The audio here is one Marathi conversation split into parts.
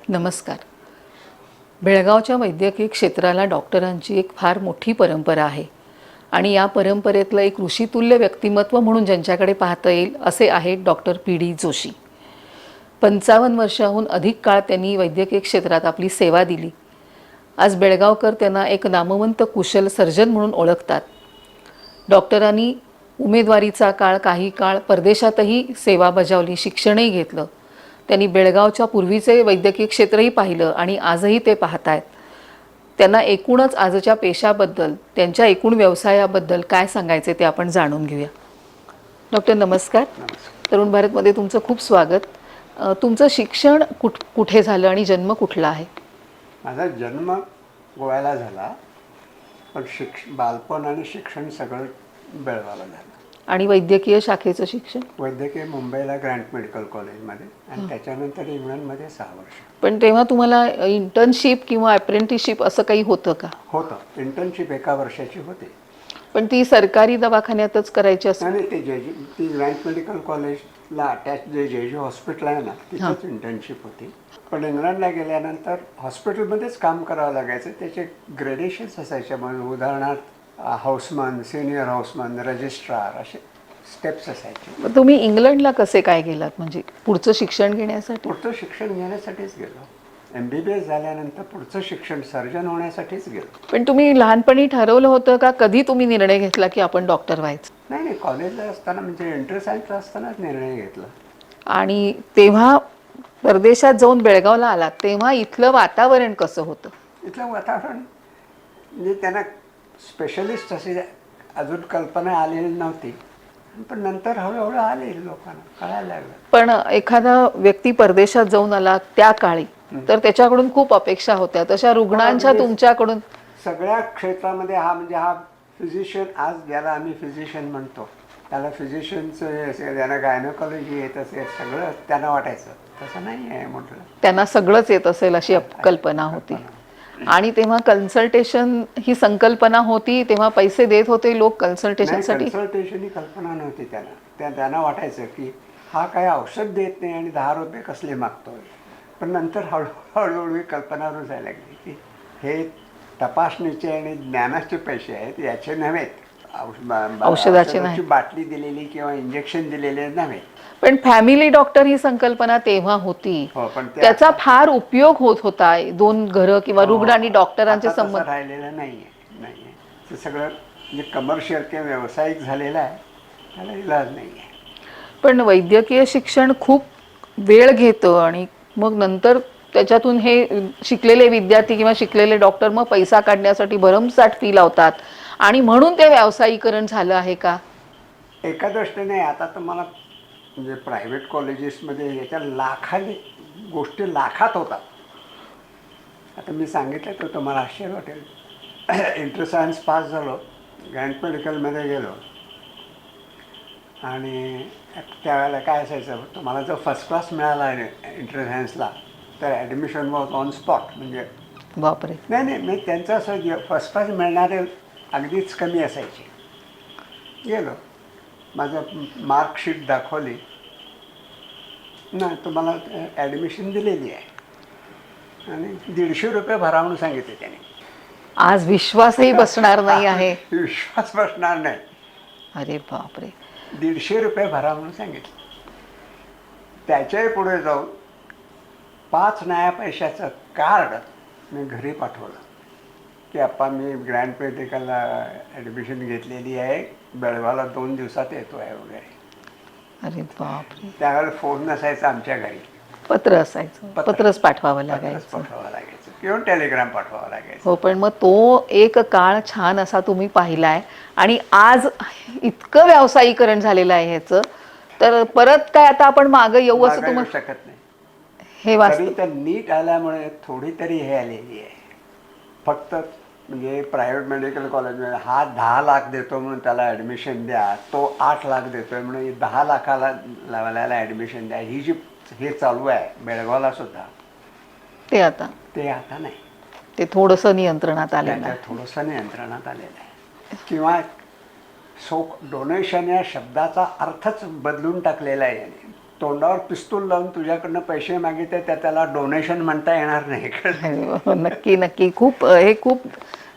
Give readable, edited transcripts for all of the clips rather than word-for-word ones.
नमस्कार. बेळगावच्या वैद्यकीय क्षेत्राला डॉक्टरांची एक फार मोठी परंपरा आहे आणि या परंपरेतलं एक ऋषितुल्य व्यक्तिमत्व म्हणून ज्यांच्याकडे पाहता येईल असे आहेत डॉक्टर पी.डी. जोशी. 55 वर्षाहून अधिक काळ त्यांनी वैद्यकीय क्षेत्रात आपली सेवा दिली. आज बेळगावकर त्यांना एक नामवंत कुशल सर्जन म्हणून ओळखतात. डॉक्टरांनी उमेदवारीचा काही काळ परदेशातही सेवा बजावली, शिक्षणही घेतलं. त्यांनी बेळगावच्या पूर्वीचे वैद्यकीय क्षेत्रही पाहिलं आणि आजही ते पाहतायत. त्यांना एकूणच आजच्या पेशाबद्दल, त्यांच्या एकूण व्यवसायाबद्दल काय सांगायचे ते आपण जाणून घेऊया. डॉक्टर नमस्कार. तरुण भारतमध्ये तुमचं खूप स्वागत. तुमचं शिक्षण कुठे झालं आणि जन्म कुठला आहे? माझा जन्म गोव्याला झाला, पण बालपण आणि शिक्षण सगळं बेळगावला झालं. आणि वैद्यकीय शाखेचं शिक्षण? वैद्यकीय मुंबईला ग्रँट मेडिकल कॉलेजमध्ये आणि त्याच्यानंतर इंग्लंडमध्ये 6 वर्ष. पण तेव्हा तुम्हाला इंटर्नशिप किंवा अप्रेंटिसशिप असं काही होतं का? होतं. इंटर्नशिप 1 वर्षाची होती. पण ती सरकारी दवाखान्यातच करायची असते? नाही, ती ग्रँट मेडिकल कॉलेजला अटॅच जे हॉस्पिटल आहे ना, तिथंच इंटर्नशिप होती. पण इंग्लंडला गेल्यानंतर हॉस्पिटलमध्येच काम करावं लागायचं. त्याचे ग्रेडेशन्स असायचे. म्हणजे उदाहरणार्थ हाऊसमन, सिनियर हाऊसमन, रजिस्ट्रार असे स्टेप्स असायचे. तुम्ही इंग्लंडला कसे काय गेलात? म्हणजे पुढचं शिक्षण घेण्यासाठी? पुढचं शिक्षण घेण्यासाठीच गेलो. MBBS झाल्यानंतर पुढचं शिक्षण सर्जन होण्यासाठीच गेलो. पण तुम्ही लहानपणी ठरवलं होतं का? कधी तुम्ही निर्णय घेतला की आपण डॉक्टर व्हायचं? नाही, कॉलेजला असताना म्हणजे इंटर सायन्सला असतानाच निर्णय घेतला. आणि तेव्हा परदेशात जाऊन बेळगावला आलात तेव्हा इथलं वातावरण कसं होतं? इथलं वातावरण म्हणजे त्यांना स्पेशलिस्ट असे अजून कल्पना आलेली नव्हती, पण नंतर हळूहळू आले, लोकांना कळायला लागलं. पण एखादा व्यक्ती परदेशात जाऊन आला त्या काळी तर त्याच्याकडून खूप अपेक्षा होत्या. तशा रुग्णांच्या तुमच्याकडून सगळ्या क्षेत्रामध्ये हा फिजिशियन, आज ज्याला आम्ही फिजिशियन म्हणतो त्याला फिजिशियनचं, ज्यांना गायनोकॉलॉजी येत असेल सगळं त्यांना वाटायचं. तसं नाही आहे म्हटलं. त्यांना सगळंच येत असेल अशी कल्पना होती. आणि तेव्हा कन्सल्टेशन ही संकल्पना होती, तेव्हा पैसे देत होते लोक कन्सल्टेशनसाठी? कन्सल्टेशन ही कल्पना नव्हती त्यांना वाटायचं की हा काय औषध देत नाही आणि 10 रुपये कसले मागतोय. पण नंतर हळूहळू कल्पना रुजायला लागली की हे तपासणीचे आणि ज्ञानाचे पैसे आहेत, याचे नव्हेत. औषधाची बाटली दिलेली किंवा इंजेक्शन दिलेले नव्हे. पण फॅमिली डॉक्टर ही संकल्पना तेव्हा होती. पण त्याचा फार उपयोग होत होता. 2 घरं किंवा रुग्ण आणि डॉक्टरांचे संबंध राहिलेलं नाहीये. ते सगळं म्हणजे कमर्शियल किंवा व्यावसायिक झालेलं आहे, त्याला इलाज नाहीये. पण वैद्यकीय शिक्षण खूप वेळ घेतं आणि मग नंतर त्याच्यातून हे शिकलेले विद्यार्थी किंवा शिकलेले डॉक्टर मग पैसा काढण्यासाठी भरमसाठ फी लावतात आणि म्हणून ते व्यावसायिकरण झालं आहे का? एका दृष्टीने आता तर मला म्हणजे प्रायव्हेट कॉलेजेसमध्ये याच्या लाखाने गोष्टी लाखात होतात. आता मी सांगितलं तर तुम्हाला आश्चर्य वाटेल. इंटर सायन्स पास झालो, ग्रँट मेडिकलमध्ये गेलो आणि त्यावेळेला काय असायचं, तुम्हाला जर फर्स्ट क्लास मिळाला इंटर सायन्सला तर ॲडमिशन वॉज ऑन स्पॉट. म्हणजे बापरे. नाही, मी त्यांचं असं फर्स्ट क्लास मिळणारे अगदीच कमी असायचे. गेलो, माझं मार्कशीट दाखवली ना, तुम्हाला ॲडमिशन दिलेली आहे आणि 150 रुपये भरा म्हणून सांगितले त्याने. आज विश्वासही बसणार नाही आहे. विश्वास बसणार नाही. अरे बापरे. 150 रुपये भरा म्हणून सांगितलं. त्याच्याही पुढे जाऊन 5 नया पैशाचं कार्ड मी घरी पाठवलं की आप्पा मी ग्रँट मेडिकलला ॲडमिशन घेतलेली आहे, बेळगावला 2 दिवसात येतो आहे वगैरे. अरे बापरे. त्यावेळेला फोन नसायचा आमच्या घरी, पत्र असायचं, पत्रच पाठवावं लागायचं किंवा टेलिग्राम पाठवावं लागायचं. हो, पण मग तो एक काळ छान असा तुम्ही पाहिलाय आणि आज इतकं व्यावसायीकरण झालेलं आहे ह्याचं, तर परत काय आता आपण मागं येऊ असं तुम्हाला शकत नाही. हे वास्तव. तर नीट आल्यामुळे थोडी तरी हे आलेली आहे. फक्त म्हणजे प्रायव्हेट मेडिकल कॉलेजमध्ये हा 10 लाख देतो म्हणून त्याला ॲडमिशन द्या, तो 8 लाख देतोय म्हणून 10 लाखाला लावायला ॲडमिशन द्या, ही जी हे चालू आहे बेळगावला सुद्धा, ते आता नाही. ते थोडंसं नियंत्रणात आलेलं आहे. थोडंसं नियंत्रणात आलेलं आहे. किंवा डोनेशन या शब्दाचा अर्थच बदलून टाकलेला आहे. तोंडावर पिस्तूल लावून तुझ्याकडनं पैसे मागितले तर त्याला डोनेशन म्हणता येणार नाही. हो, नक्की नक्की. खूप हे खूप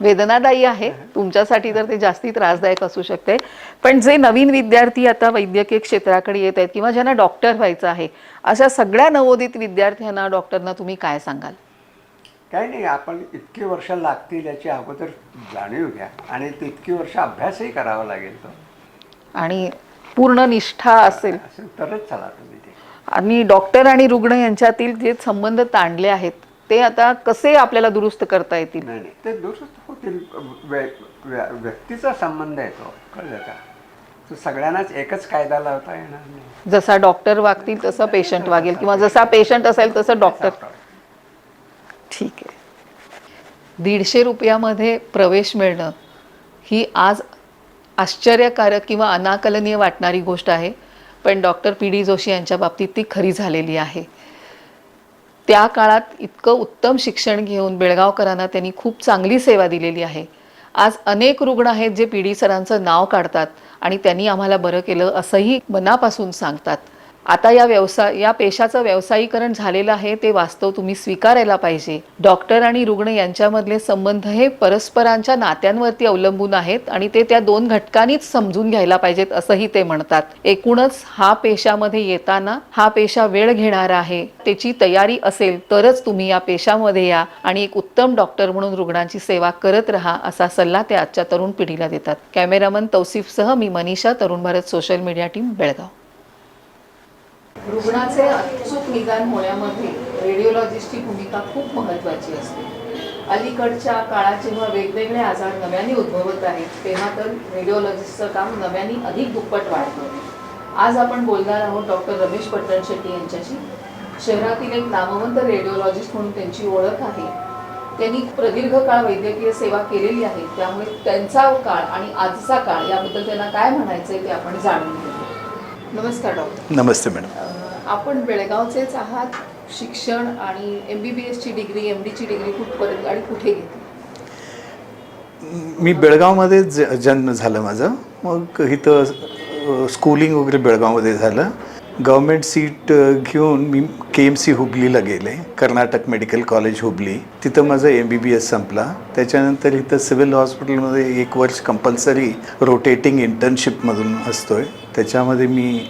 वेदनादायी आहे तुमच्यासाठी, तर ते जास्ती त्रासदायक असू शकते. पण जे नवीन विद्यार्थी आता वैद्यकीय क्षेत्राकडे येत आहेत किंवा ज्यांना डॉक्टर व्हायचं आहे, अशा सगळ्या नवोदित विद्यार्थ्यांना, डॉक्टरना तुम्ही काय सांगाल? काही नाही, आपण इतकी वर्ष लागतील याची अगोदर जाणीव घ्या आणि तितकी वर्ष अभ्यासही करावा लागेल तो, आणि पूर्ण निष्ठा असेल तरच चला तुम्ही ते. आणि डॉक्टर आणि रुग्ण यांच्यातील जे संबंध ताणले आहेत ते आता कसे आपल्याला दुरुस्त करता येतील? नाही नाही, ते दुरुस्त होतील. व्यक्तीचा संबंध येतो, कळलं का? तो सगळ्यांनाच एकच कायदा लावता येणार नाही. जसा डॉक्टर वागतील तसा पेशंट वागेल, किंवा जसा पेशंट असेल तसं डॉक्टर. ठीक आहे. 150 रुपयामध्ये प्रवेश मिळणं ही आज आश्चर्यकारक किंवा अनाकलनीय वाटणारी गोष्ट आहे, पण डॉक्टर PD जोशी यांच्या बाबतीत ती खरी झालेली आहे. त्या काळात इतकं उत्तम शिक्षण घेऊन बेळगावकरांना त्यांनी खूप चांगली सेवा दिलेली आहे. आज अनेक रुग्ण आहेत जे PD सरांचं नाव काढतात आणि त्यांनी आम्हाला बरं केलं असंही मनापासून सांगतात. आता या पेशाचं व्यावसायीकरण झालेलं आहे, ते वास्तव तुम्ही स्वीकारायला पाहिजे. डॉक्टर आणि रुग्ण यांच्यामधले संबंध हे परस्परांच्या नात्यांवरती अवलंबून आहेत आणि ते त्या दोन घटकांनीच समजून घ्यायला पाहिजेत असंही ते म्हणतात. एकूणच हा पेशामध्ये येताना हा पेशा वेळ घेणारा आहे. त्याची तयारी असेल तरच तुम्ही या पेशामध्ये या आणि एक उत्तम डॉक्टर म्हणून रुग्णांची सेवा करत राहा, असा सल्ला ते आजच्या तरुण पिढीला देतात. कॅमेरामन तौसिफसह मी Manisha, Tarun Bharat social media team, Belgaum. रुग्णाचे अचूक निदान होण्यामध्ये रेडिओलॉजिस्टची भूमिका खूप महत्त्वाची असते. अलीकडच्या काळात जेव्हा वेगवेगळे आजार नव्याने उद्भवत आहेत, तेव्हा तर रेडिओलॉजिस्टचं काम नव्याने अधिक दुप्पट वाढतं. आज आपण बोलणार आहोत डॉक्टर रमेश पट्टणशेट्टी यांच्याशी. शहरातील एक नामवंत रेडिओलॉजिस्ट म्हणून त्यांची ओळख आहे. त्यांनी प्रदीर्घ काळ वैद्यकीय सेवा केलेली आहे, त्यामुळे त्यांचा काळ आणि आजचा काळ याबद्दल त्यांना काय म्हणायचं आहे ते आपण जाणून घेऊ. नमस्कार डॉक्टर. नमस्ते मॅडम. आपण बेळगावचेच आहात. शिक्षण आणि MBBSची डिग्री, MDची डिग्री कुठपर्यंत आणि कुठे घेतली? मी बेळगावमध्ये जन्म झालं माझं. मग इथं स्कूलिंग वगैरे बेळगावमध्ये झालं. गव्हर्मेंट सीट घेऊन मी KMC हुबलीला गेले, कर्नाटक मेडिकल कॉलेज हुबली. तिथं माझं MBBS संपला. त्याच्यानंतर इथं सिव्हिल हॉस्पिटलमध्ये 1 वर्ष कंपल्सरी रोटेटिंग इंटर्नशिपमधून असतोय. त्याच्यामध्ये मी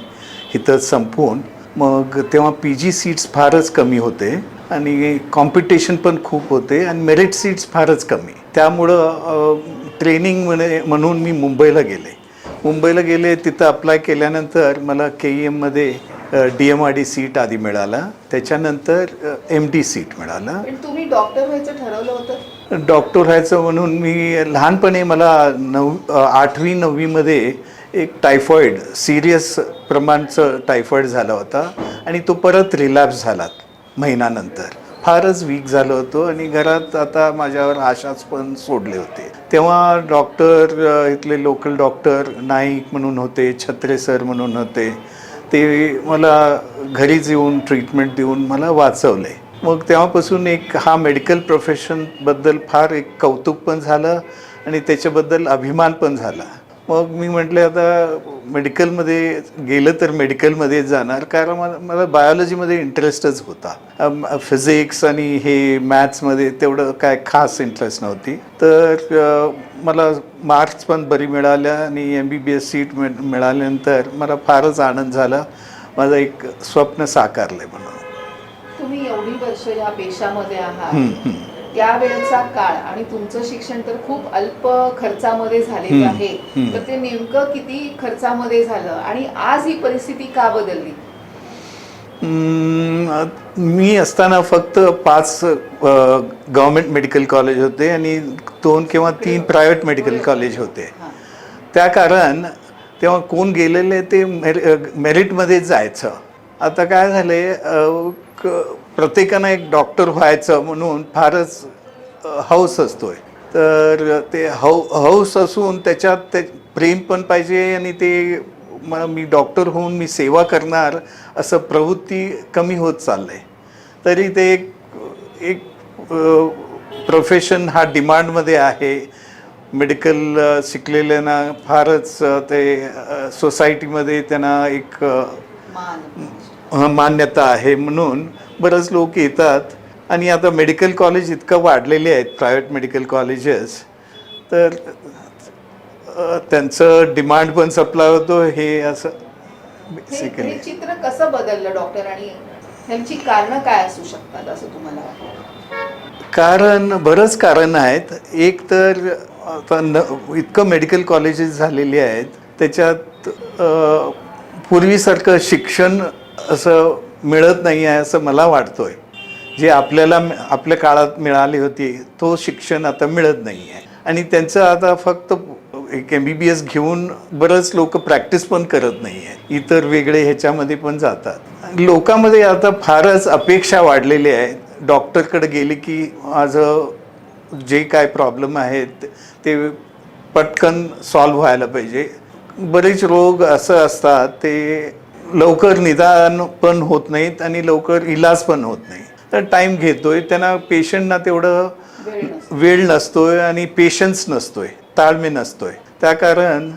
इथं संपवून मग तेव्हा PG सीट्स फारच कमी होते आणि कॉम्पिटिशन पण खूप होते आणि मेरिट सीट्स फारच कमी. त्यामुळं ट्रेनिंग म्हणून मी मुंबईला गेले. तिथं अप्लाय केल्यानंतर मला KEMमध्ये DMRD सीट आधी मिळाला, त्याच्यानंतर MD सीट मिळाला. पण तुम्ही डॉक्टर व्हायचं ठरवलं होतं? डॉक्टर व्हायचं म्हणून मी लहानपणी मला 8वी 9वीमध्ये एक टायफॉईड, सिरियस प्रमाणचं टायफॉईड झाला होता आणि तो परत रिलॅप्स झाला महिन्यानंतर. फारच वीक झालो होतो आणि घरात आता माझ्यावर आशाच पण सोडले होते. तेव्हा डॉक्टर, इथले लोकल डॉक्टर नाईक म्हणून होते, छत्रे सर म्हणून होते, ते मला घरीच येऊन ट्रीटमेंट देऊन मला वाचवले. मग तेव्हापासून एक हा मेडिकल प्रोफेशनबद्दल फार एक कौतुक पण झालं आणि त्याच्याबद्दल अभिमान पण झाला. मग मी म्हटले आता मेडिकलमध्ये गेलं तर मेडिकलमध्येच जाणार, कारण मला बायोलॉजीमध्ये इंटरेस्टच होता. फिजिक्स आणि हे मॅथ्समध्ये तेवढं काय खास इंटरेस्ट नव्हती. तर मला मार्क्स पण बरी मिळाल्या आणि MBBS सीट मिळाल्यानंतर मला फारच आनंद झाला. माझं एक स्वप्न साकारलं म्हणून. तुम्ही एवढी वर्ष या पेशामध्ये आहात, त्यावेळेचा काळ आणि तुमचं शिक्षण तर खूप अल्प खर्चामध्ये झालेलं आहे, तर ते नेमकं किती खर्चामध्ये झालं आणि आज ही परिस्थिती का बदलली? मी असताना फक्त 5 गव्हर्मेंट मेडिकल कॉलेज होते आणि 2 किंवा 3 प्रायव्हेट मेडिकल कॉलेज होते. त्या कारण तेव्हा कोण गेलेले ते मेरिटमध्ये जायचं. आता काय झाले, प्रत्येकानं एक डॉक्टर व्हायचं म्हणून फारच हौस असतोय. तर ते हौस असून त्याच्यात ते प्रेम पण पाहिजे आणि ते मी डॉक्टर होऊन मी सेवा करणार असं प्रवृत्ती कमी होत चाललंय. तरी ते एक प्रोफेशन हा डिमांडमध्ये आहे. मेडिकल शिकलेल्यांना फारच ते सोसायटीमध्ये त्यांना एक मान्यता आहे म्हणून बरेच लोक येतात. आणि आता मेडिकल कॉलेज इतकं वाढलेले आहेत, प्रायव्हेट मेडिकल कॉलेजेस, तर त्यांचं डिमांड पण सप्लाय होतो. हे असं बेसिकली हे चित्र कसं बदललं डॉक्टर, आणि ह्यांची कारणं काय असू शकतात असं तुम्हाला वाटतं? बरंच कारण आहेत. एक तर आता इतकं मेडिकल कॉलेजेस झालेली आहेत, त्याच्यात पूर्वीसारखं शिक्षण असं मिळत नाही आहे असं मला वाटतोय. जे आपल्या काळात मिळाली होती तो शिक्षण आता मिळत नाही आहे. आणि त्यांचं आता फक्त एक MBBS घेऊन बरंच लोक प्रॅक्टिस पण करत नाही आहे, इतर वेगळे ह्याच्यामध्ये पण जातात. लोकांमध्ये आता फारच अपेक्षा वाढलेल्या आहेत. डॉक्टरकडे गेले की माझं जे काय प्रॉब्लेम आहेत ते पटकन सॉल्व्ह व्हायला पाहिजे. बरेच रोग असं असतात ते लवकर निदान पण होत नाहीत आणि लवकर इलाज पण होत नाही. तर टाईम घेतोय, त्यांना पेशंटना तेवढं वेळ नसतोय आणि पेशन्स नसतोय, ताळमेळ नसतोय. त्या कारण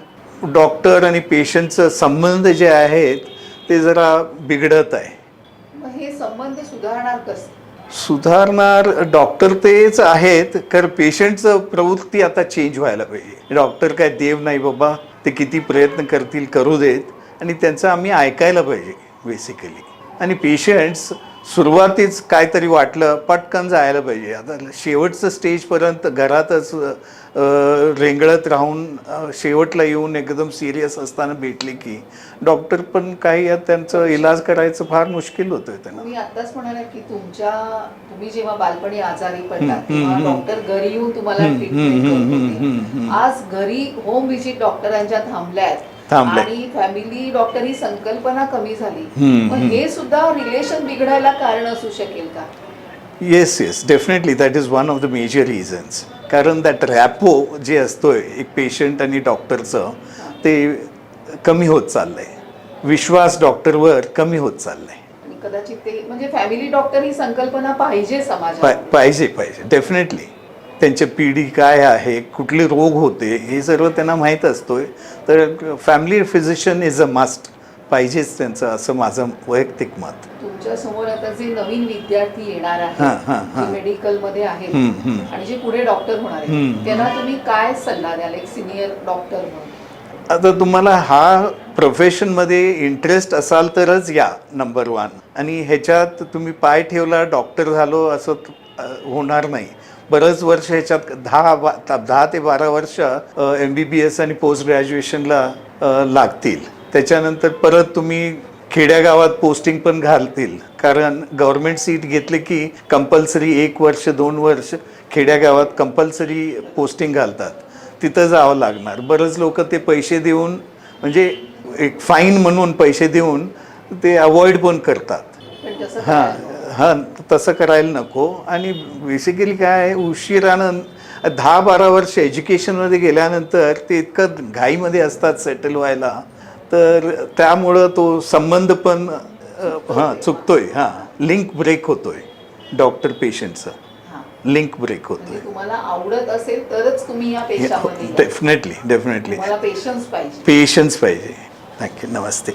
डॉक्टर आणि पेशंटचं संबंध जे आहेत ते जरा बिघडत आहे. मग हे संबंध सुधारणार कसं? सुधारणार डॉक्टर तेच आहेत, कारण पेशंटचं प्रवृत्ती आता चेंज व्हायला पाहिजे. डॉक्टर काय देव नाही बाबा, ते किती प्रयत्न करतील करू देत, आणि त्यांचं आम्ही ऐकायला पाहिजे बेसिकली. आणि पेशंट्स सुरुवातीच काहीतरी वाटलं पटकन जायला पाहिजे. आता शेवटचं स्टेजपर्यंत घरातच रेंगळत राहून शेवटला येऊन एकदम सिरियस असताना भेटले की डॉक्टर पण काही त्यांचं इलाज करायचं फार मुश्किल होतंय त्यांना. तुम्ही आत्ताच म्हणाला की तुम्ही जेव्हा बालपणी आजारी पडलात तेव्हा डॉक्टर घरी येऊन तुम्हाला ट्रीटमेंट करत होते. आज घरी होम व्हिजिट डॉक्टरांच्या थांबल्यात आणि फॅमिली डॉक्टर ही संकल्पना कमी झाली. मग हे सुद्धा रिलेशन बिघडायला कारण असू शकेल का? Yes, definitely that is one of the major reasons. कारण दॅट रॅपो जे असतोय एक पेशंट आणि डॉक्टरचं ते कमी होत चाललंय. विश्वास डॉक्टरवर कमी होत चाललाय. आणि कदाचित ते म्हणजे फॅमिली डॉक्टर ही संकल्पना पाहिजे समाजात. पाहिजे डेफिनेटली. त्यांच्या पिढी काय आहे, कुठले रोग होते, हे सर्व त्यांना माहीत असतोय. तर family physician is a must पाहिजेच त्यांचं, असं माझं वैयक्तिक मत. तुमच्या समोर आता जे नवीन विद्यार्थी येणार आहेत, जे मेडिकल मध्ये आहेत आणि जे पुढे डॉक्टर होणार आहेत, त्यांना तुम्ही काय सल्ला द्याल एक सिनियर डॉक्टर म्हणून? आता तुम्हाला हा प्रोफेशनमध्ये इंटरेस्ट असाल तरच या, नंबर 1. आणि ह्याच्यात तुम्ही पाय ठेवला डॉक्टर झालो असं होणार नाही. बरंच वर्ष ह्याच्यात 10 ते 12 वर्ष MBBS आणि पोस्ट ग्रॅज्युएशनला लागतील. त्याच्यानंतर परत तुम्ही खेड्यागावात पोस्टिंग पण घालतील, कारण गव्हर्नमेंट सीट घेतले की कंपल्सरी 1 वर्ष 2 वर्ष खेड्यागावात कंपल्सरी पोस्टिंग घालतात. तिथं जावं लागणार. बरेच लोक ते पैसे देऊन, म्हणजे एक फाईन म्हणून पैसे देऊन ते अवॉइड पण करतात. तसं करायला नको. आणि बेसिकली काय आहे, उशिरानं 10-12 वर्ष एज्युकेशनमध्ये गेल्यानंतर ते इतकं घाईमध्ये असतात सेटल व्हायला, तर त्यामुळं तो संबंध पण चुकतोय. लिंक ब्रेक होतोय, डॉक्टर पेशंटचा लिंक ब्रेक होतोय. तुम्हाला आवडत असेल तरच तुम्ही या पेशामध्ये. डेफिनेटली पेशन्स पाहिजे. थँक्यू. नमस्ते.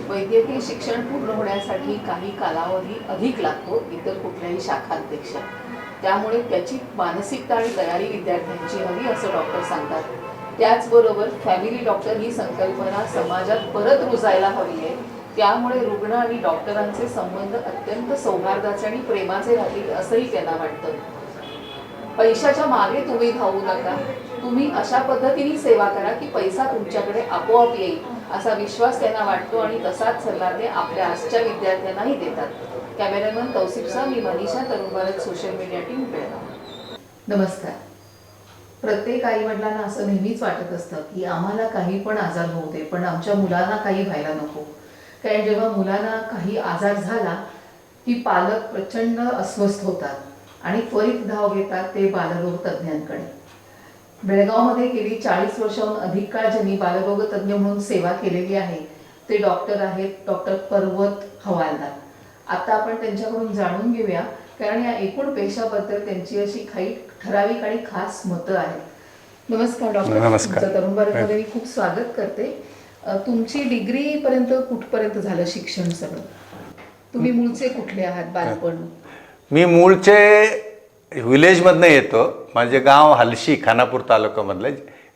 वैद्यकीय शिक्षण पूर्ण होण्यासाठी काही कालावधी अधिक लागतो इतर कुठल्याही शाखांपेक्षा. त्यामुळे त्याची मानसिकता आणि तयारी विद्यार्थ्यांची हवी असं डॉक्टर सांगतात. त्याचबरोबर फॅमिली डॉक्टर ही संकल्पना समाजात परत रुजायला हवी आहे. त्यामुळे रुग्ण आणि डॉक्टरांचे संबंध अत्यंत सौहार्दाचे आणि प्रेमाचे राहतील असंही त्यांना वाटतं. पैशाच्या मागे तुम्ही धावू नका. तुम्ही अशा पद्धतीने सेवा करा की पैसा तुमच्याकडे आपोआप येईल असा विश्वास त्यांना वाटतो आणि तसाच सल्ला ते आपल्या आजच्या विद्यार्थ्यांनाही देतात. कॅमेरामन तौसिफचा मी Manisha, Tarun Bharat social media team, Belgaum. नमस्कार. प्रत्येक आईवडिलांना असं नेहमीच वाटत असतं की आम्हाला काही पण आजार होऊ दे, पण आमच्या मुलांना काही व्हायला नको. कारण जेव्हा मुलांना काही आजार झाला की पालक प्रचंड अस्वस्थ होतात आणि त्वरित धाव घेतात ते बालरोग तज्ज्ञांकडे. बेळगावमध्ये गेली 40 वर्षाहून अधिक काळ ज्यांनी बालरोग तज्ज्ञ म्हणून सेवा केलेली आहे ते डॉक्टर आहेत डॉक्टर पर्वत हवालदार. आता आपण त्यांच्याकडून जाणून घेऊया, कारण या एकूण पेशाबद्दल त्यांची अशी काही ठराविक आणि खास मतं आहेत. नमस्कार डॉक्टर. नमस्कार. तुमचं तरुण भारतमध्ये मी खूप स्वागत करते. तुमची डिग्रीपर्यंत कुठपर्यंत झालं शिक्षण सगळं? तुम्ही मूळचे कुठले आहात बालपण? मी मूळचे विलेजमधनं येतो. माझे गाव हलशी, खानापूर तालुक्यामधलं.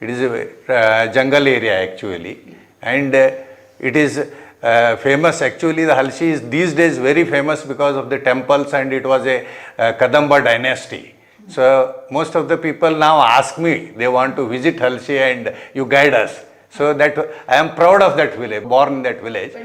It is a jungle area actually, and it is famous. Actually, the Halshi is these days very famous because of the temples, and it was a Kadamba dynasty. So most of the people now ask me, they want to visit Halshi and you guide us. So that I am proud of that village, born in that village.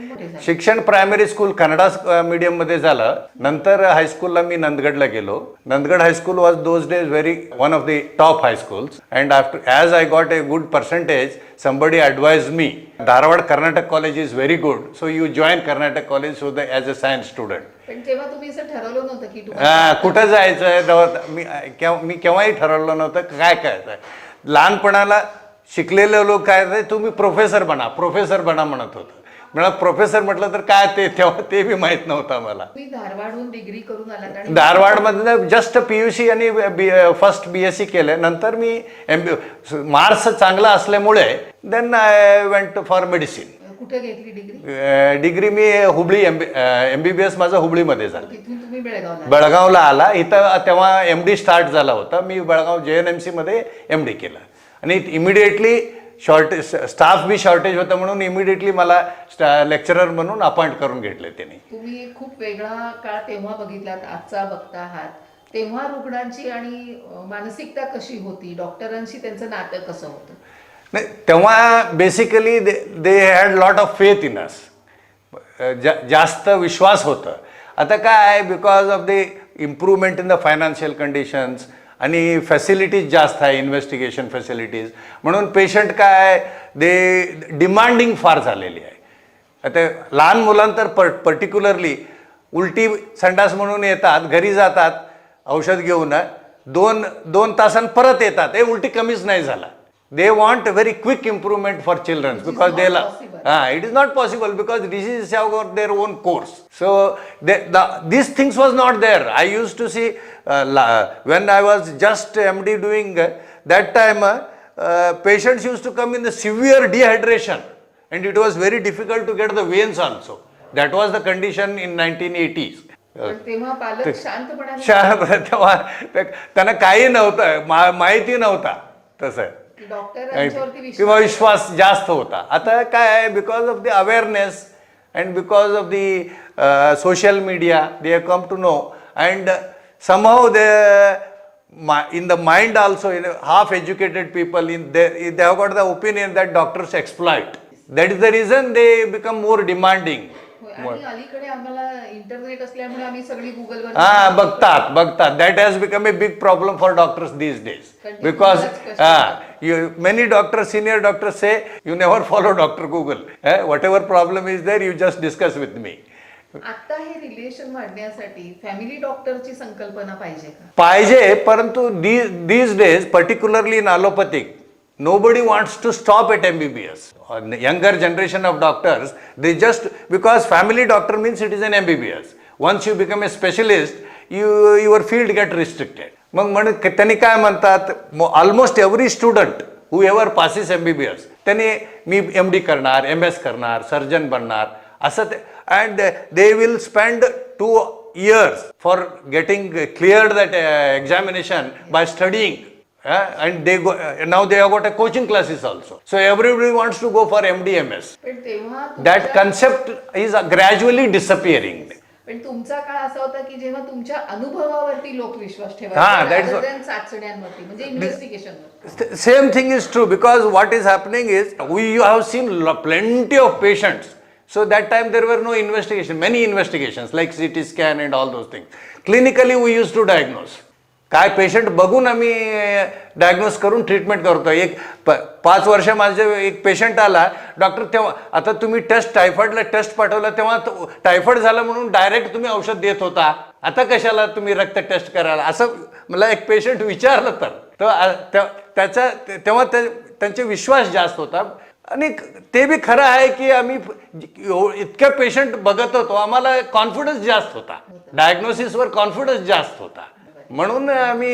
शिक्षण प्रायमरी स्कूल कन्नडा मीडियममध्ये झालं. नंतर हायस्कूलला मी नंदगडला गेलो. Nandgad high school was those days very one of the top high schools, and after as I got a good percentage somebody advised me, Dharwad Karnataka College is very good, so you join Karnataka College so that as a science student. पण तेव्हा तुम्ही असं ठरवलं नव्हतं की कुठं जायचं? मी केव्हाही ठरवलं नव्हतं काय करायचं. लहानपणाला शिकलेले लोक काय तुम्ही प्रोफेसर बना म्हणत होतं. मला प्रोफेसर म्हटलं तर काय ते तेव्हा ते बी माहीत नव्हतं मला. तुम्ही धारवाडहून डिग्री करून आलात आणि धारवाडमधनं जस्ट PUC आणि फर्स्ट BSc केलं. नंतर मी मार्क्स चांगला असल्यामुळे then I went for medicine. कुठे घेतली डिग्री? डिग्री मी हुबळी MBBS माझं हुबळीमध्ये झालं. तिथून तुम्ही बेळगावला? बेळगावला आला. इथं तेव्हा MD स्टार्ट झाला होता. मी बेळगाव JNMC मध्ये MD केलं आणि इमिडिएटली स्टाफ बी शॉर्टेज होतं म्हणून इमिडिएटली मला लेक्चरर म्हणून अपॉइंट करून घेतले त्यांनी. तुम्ही एक खूप वेगळा काळ तेव्हा बघितलात, आजचा बघता आहात. तेव्हा रुग्णांची आणि मानसिकता कशी होती, डॉक्टरांशी त्यांचं नातं कसं होतं? नाही, तेव्हा basically they had lot of faith in us. जास्त विश्वास होतं. आता काय, because of the improvement in the financial conditions आणि फॅसिलिटीज जास्त आहे, इन्व्हेस्टिगेशन फॅसिलिटीज, म्हणून पेशंट काय दे डिमांडिंग फार झालेली आहे. आता लहान मुलांतर पर्टिक्युलरली उलटी संडास म्हणून येतात, घरी जातात औषध घेऊन, दोन तासांनी परत येतात, हे उलटी कमीच नाही झाला. They want a very quick improvement for children because they it is not possible because diseases have got their own course. So these things was not there. I used to see when I was just MD doing that time, patients used to come in the severe dehydration and it was very difficult to get the veins also. That was the condition in 1980s. पण तेव्हा पालक शांतपणाने तेव्हा त्यांना काही नव्हतं, माहिती नव्हता तसं, किंवा विश्वास जास्त होता. आता काय आहे, because of the awareness and because of the social media they have come to know, and somehow they in the mind also, half educated people they have got the opinion that doctors exploit. That is the reason they become more demanding. आणि अलीकडे आम्हाला इंटरनेट असल्यामुळे आम्ही सगळी गुगलवर बघतात. That has become a big problem for doctors these days because many doctors, senior doctors say you never follow Dr. Google. Whatever problem is there, you just discuss with me. आता हे रिलेशन वाढण्यासाठी फॅमिली डॉक्टरची संकल्पना पाहिजे का? पाहिजे, परंतु these days particularly in allopathic nobody wants to stop at MBBS. Younger generation of doctors, they just, because family doctor means it is an MBBS. Once you become a specialist, your field get restricted. मग म्हणून त्यांनी काय म्हणतात, ऑलमोस्ट एव्हरी स्टुडंट हू एव्हर पासिस MBBS त्यांनी मी MD करणार, MS करणार, सर्जन बनणार असं ते, and they will spend 2 years for getting cleared that examination by studying. And they go now, they have got a coaching classes also, so everybody wants to go for MD MS. पण तेव्हा That concept is gradually disappearing. पण तुमचा काळ असा होता की जेव्हा तुमच्या अनुभवावरती लोक विश्वास ठेवायचे, चाचण्यांवरती म्हणजे इन्व्हेस्टिगेशनवर. Same thing is true because what is happening is we have seen plenty of patients. So that time there were no investigation, many investigations like CT scan and all those things. Clinically we used to diagnose. काय पेशंट बघून आम्ही डायग्नोस करून ट्रीटमेंट करतो. 5 वर्ष माझे एक पेशंट आला, डॉक्टर तेव्हा, आता तुम्ही टायफॉइडला टेस्ट पाठवला तेव्हा टायफॉइड झाला म्हणून डायरेक्ट तुम्ही औषध देत होता, आता कशाला तुम्ही रक्त टेस्ट करायला, असं मला एक पेशंट विचारलं. तर तेव्हा त्यांचे विश्वास जास्त होता. आणि ते बी खरं आहे की आम्ही इतक्या पेशंट बघत होतो, आम्हाला कॉन्फिडन्स जास्त होता, डायग्नोसिसवर कॉन्फिडन्स जास्त होता, म्हणून मी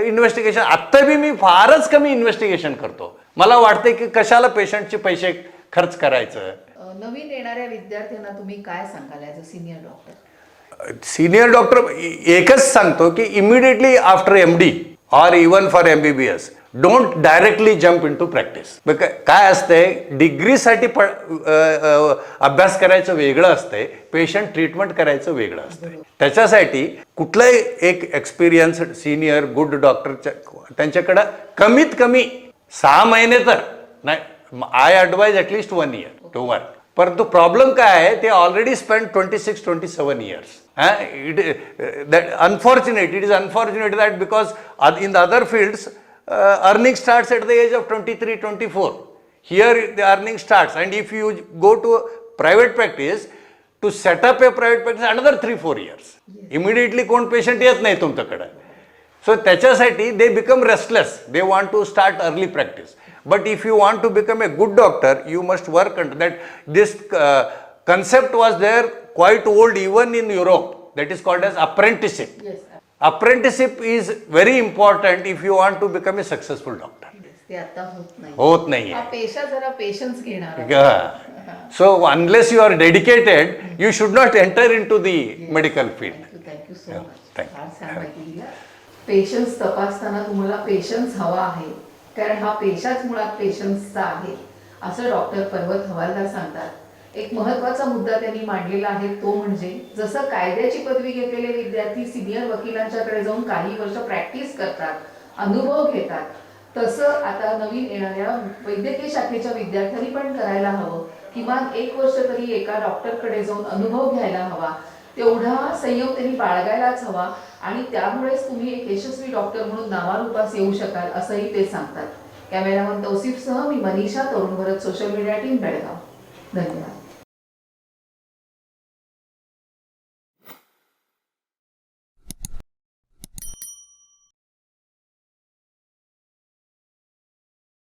इन्व्हेस्टिगेशन, आत्ता बी मी फारच कमी इन्व्हेस्टिगेशन करतो. मला वाटते की कशाला पेशंटचे पैसे खर्च करायचं. नवीन येणाऱ्या विद्यार्थ्यांना तुम्ही काय सांगाल as a senior doctor? Senior doctor एकच सांगतो की इमिडिएटली आफ्टर MD और even for MBBS don't directly jump in to practice. काय असतंय, डिग्रीसाठी अभ्यास करायचं वेगळं असतंय, पेशंट ट्रीटमेंट करायचं वेगळं असतंय. त्याच्यासाठी कुठलाही एक एक्सपिरियन्स्ड सिनियर गुड डॉक्टरच्या त्यांच्याकडं कमीत कमी 6 महिने तर नाही, आय ॲडवाइज ॲटलिस्ट 1 year टू वर्क. परंतु प्रॉब्लेम काय आहे, ते already spend 26-27 years. Unfortunate, it is unfortunate that because in the other fields, earning starts at the age of 23-24. Here the earning starts, and if you go to a private practice, to set up a private practice another 3-4 years. Immediately कोण पेशंट येत नाही तुमच्याकडे. So त्याच्यासाठी they become restless. They want to start early practice. But if you want to become a good doctor, you must work on that. This concept was there quite old even in Europe. That is called as apprenticeship. Yes. Apprenticeship is very important if you want to become a successful doctor. ते आता नाही. होत नाहीये. हा पेशा जरा पेशन्स घेणार. So unless you are dedicated, you should not enter into the medical field. Thank you so Yeah, much. thank you. फार छान माहिती दिली. पेशन्स तपासताना तुम्हाला पेशन्स हवा आहे, कारण हा पेशाच मुळात पेशन्सचा आहे, असं डॉक्टर पर्वत हवालदार सांगतात. एक महत्त्वाचा मुद्दा त्यांनी मांडलेला आहे, तो म्हणजे जसं कायद्याची पदवी घेतलेले विद्यार्थी सिनियर वकिलांच्याकडे जाऊन काही वर्ष प्रॅक्टिस करतात, अनुभव घेतात, तसं आता नवीन येणाऱ्या वैद्यकीय शाखेच्या विद्यार्थ्यांनी पण करायला हवं. किमान 1 वर्ष तरी एका डॉक्टरकडे जाऊन अनुभव घ्यायला हवा. तेवढा संयम त्यांनी बाळगायलाच हवा, आणि त्यामुळेच तुम्ही एक यशस्वी डॉक्टर म्हणून नावारूपास येऊ शकाल, असंही ते सांगतात. कॅमेरामन तौसिफसह मी मनीषा तरुण भरत, सोशल मीडिया टीम, बेळगाव. धन्यवाद.